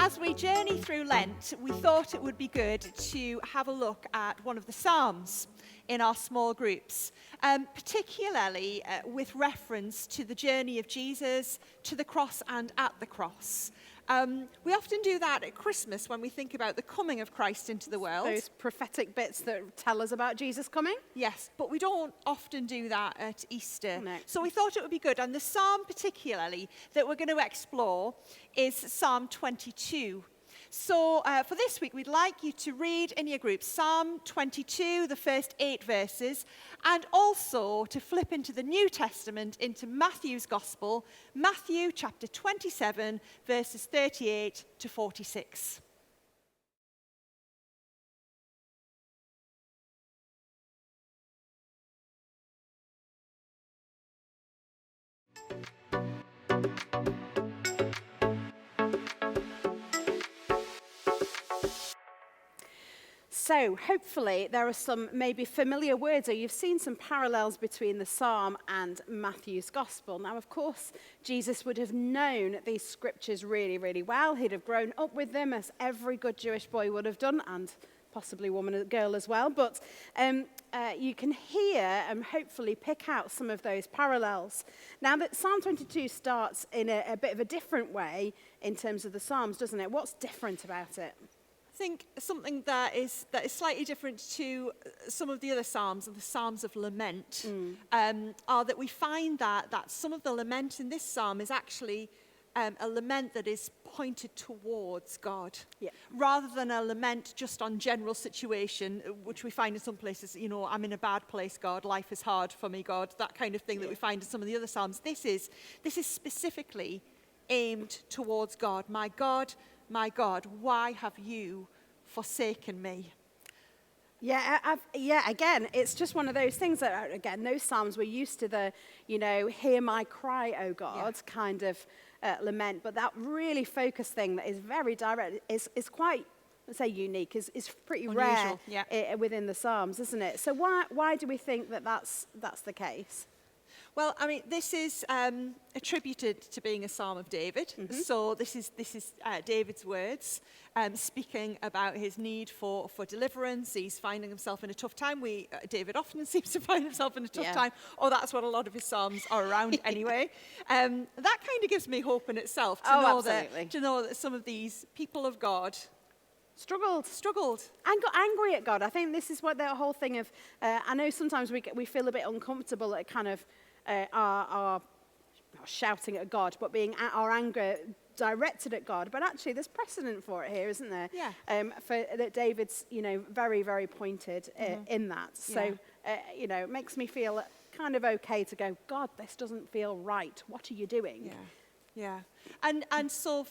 as we journey through Lent, we thought it would be good to have a look at one of the Psalms in our small groups, particularly with reference to the journey of Jesus to the cross and at the cross. We often do that at Christmas when we think about the coming of Christ into the world. Those prophetic bits that tell us about Jesus coming? Yes, but we don't often do that at Easter. No. So we thought it would be good. And the psalm particularly that we're going to explore is Psalm 22. So for this week, we'd like you to read in your group Psalm 22, the first 8 verses, and also to flip into the New Testament, into Matthew's Gospel, Matthew chapter 27, verses 38 to 46. So hopefully there are some maybe familiar words, or you've seen some parallels between the Psalm and Matthew's Gospel. Now, of course, Jesus would have known these scriptures really, really well. He'd have grown up with them, as every good Jewish boy would have done, and possibly woman and girl as well. But you can hear and hopefully pick out some of those parallels. Now, that Psalm 22 starts in a bit of a different way in terms of the Psalms, doesn't it? What's different about it? I think something that is slightly different to some of the other psalms, and the psalms of lament, are that we find that some of the lament in this psalm is actually a lament that is pointed towards God, rather than a lament just on general situation, which we find in some places. You know, I'm in a bad place, God. Life is hard for me, God. That kind of thing that we find in some of the other psalms. This is specifically aimed towards God. My God, why have you forsaken me? Again, it's just one of those things that, again, those psalms, we're used to the, hear my cry, O God, kind of lament. But that really focused thing that is very direct is quite, let's say, unique, is pretty unusual, rare within the psalms, isn't it? So why do we think that that's the case? Well, I mean, this is attributed to being a Psalm of David. Mm-hmm. So this is David's words, speaking about his need for deliverance. He's finding himself in a tough time. David often seems to find himself in a tough time, or that's what a lot of his Psalms are around anyway. That kind of gives me hope in itself to know that some of these people of God struggled and got angry at God. I think this is what the whole thing of, I know sometimes we feel a bit uncomfortable at kind of our not shouting at God, but being our anger directed at God. But actually, there's precedent for it here, isn't there? Yeah. For that David's, very, very pointed in that. So, it makes me feel kind of okay to go, God, this doesn't feel right. What are you doing? Yeah. And so,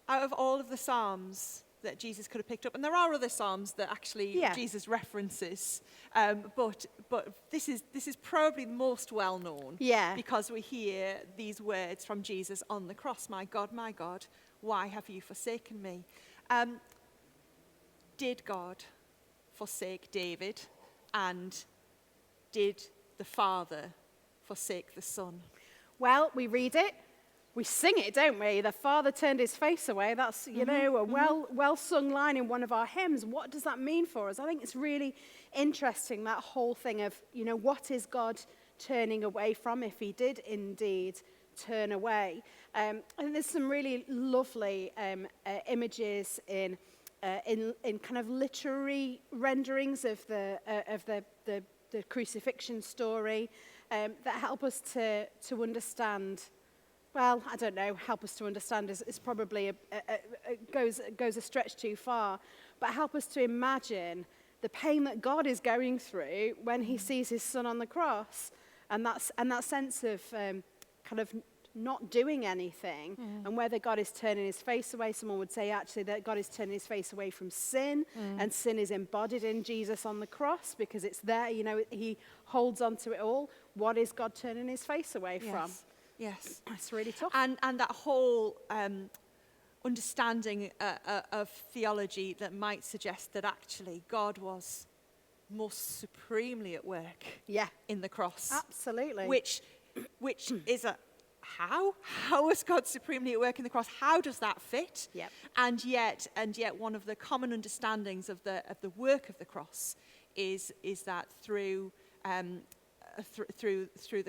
out of all of the Psalms that Jesus could have picked up, and there are other psalms that actually Jesus references, but this is probably the most well known, because we hear these words from Jesus on the cross. My God, why have you forsaken me? Did God forsake David, and did the Father forsake the Son? Well, we read it. We sing it, don't we? The Father turned his face away. That's, a well-sung line in one of our hymns. What does that mean for us? I think it's really interesting, that whole thing of, what is God turning away from, if he did indeed turn away? And there's some really lovely images in kind of literary renderings of the crucifixion story that help us to understand. Well, I don't know, help us to understand is probably goes a stretch too far, but help us to imagine the pain that God is going through when he sees his son on the cross, and that sense of kind of not doing anything, and whether God is turning his face away. Someone would say actually that God is turning his face away from sin, and sin is embodied in Jesus on the cross because it's there, he holds on to it all. What is God turning his face away from? Yes. It's really tough. And that whole understanding of theology that might suggest that actually God was most supremely at work in the cross. Absolutely. Which is a how? How is God supremely at work in the cross? How does that fit? Yep. And yet, one of the common understandings of the work of the cross is that through the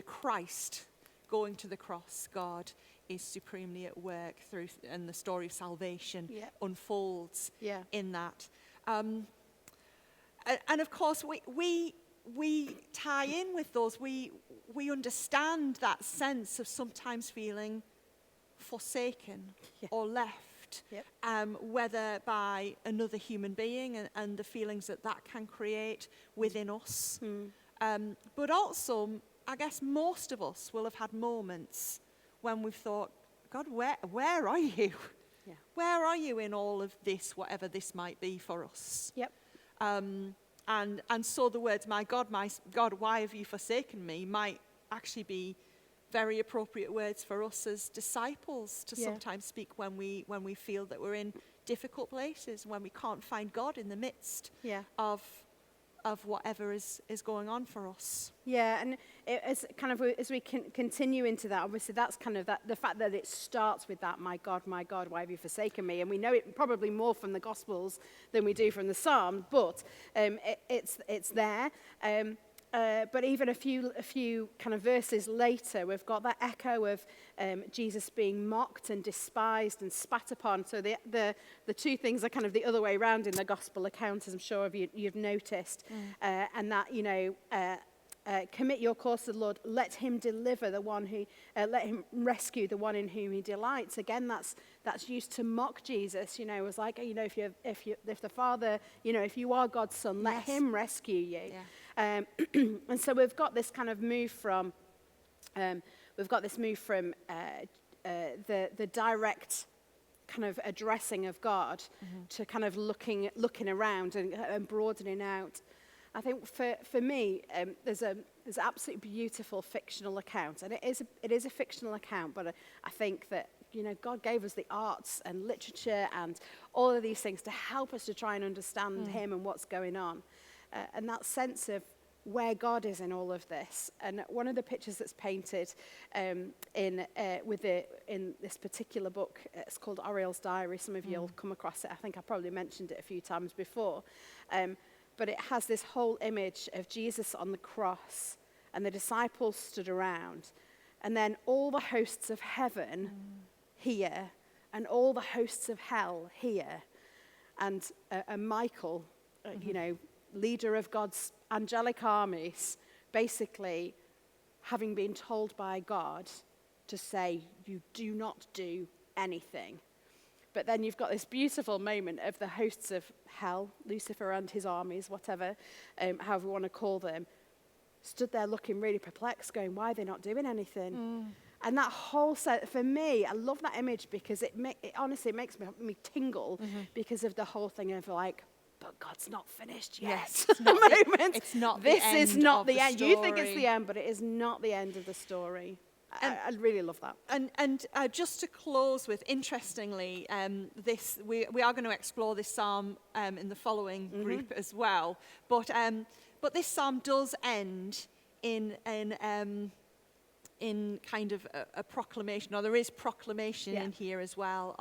Christ going to the cross, God is supremely at work through, and the story of salvation unfolds in that. And of course, we tie in with those. We understand that sense of sometimes feeling forsaken or left, whether by another human being and the feelings that can create within us. But also, I guess most of us will have had moments when we've thought, God, where are you? Yeah. Where are you in all of this, whatever this might be for us? Yep. And so the words, my God, why have you forsaken me, might actually be very appropriate words for us as disciples to sometimes speak when we feel that we're in difficult places, when we can't find God in the midst of whatever is going on for us. Yeah, and as we continue into that, obviously that's kind of the fact that it starts with that, my God, why have you forsaken me? And we know it probably more from the Gospels than we do from the Psalms, but it's there. But even a few kind of verses later, we've got that echo of Jesus being mocked and despised and spat upon. So the two things are kind of the other way around in the gospel account, as I'm sure you've noticed. And that, commit your cause to the Lord, let him deliver the one who, let him rescue the one in whom he delights. Again, that's used to mock Jesus. It was like, if the Father, if you are God's son, let him rescue you. Yeah. And so we've got this kind of move from, the direct kind of addressing of God to kind of looking around and broadening out. I think for me, there's an absolutely beautiful fictional account, and it is a fictional account, but I think that God gave us the arts and literature and all of these things to help us to try and understand him and what's going on. And that sense of where God is in all of this. And one of the pictures that's painted in this particular book, it's called Oriel's Diary. Some of you will come across it. I think I probably mentioned it a few times before. But it has this whole image of Jesus on the cross, and the disciples stood around. And then all the hosts of heaven here, and all the hosts of hell here. And Michael, leader of God's angelic armies, basically having been told by God to say, you do not do anything. But then you've got this beautiful moment of the hosts of hell, Lucifer and his armies, whatever, however you want to call them, stood there looking really perplexed, going, why are they not doing anything? And that whole set, for me, I love that image because it honestly makes me tingle because of the whole thing of like, but God's not finished yet. Yes, it's not moment. It's not this the end is not of the the end. story. You think it's the end, but it is not the end of the story. I really love that. And just to close with, interestingly, we are going to explore this psalm in the following group as well. But this psalm does end in kind of a proclamation, or there is proclamation in here as well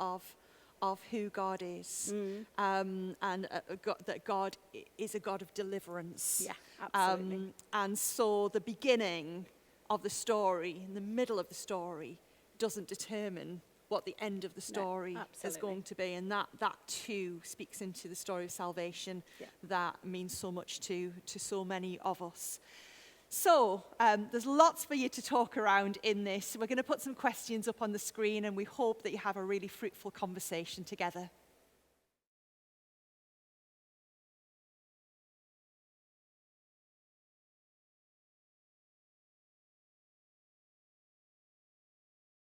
of who God is, and that God is a God of deliverance. Yeah, absolutely. And so the beginning of the story, in the middle of the story, doesn't determine what the end of the story is going to be. And that too speaks into the story of salvation that means so much to so many of us. So there's lots for you to talk around in this. We're going to put some questions up on the screen, and we hope that you have a really fruitful conversation together.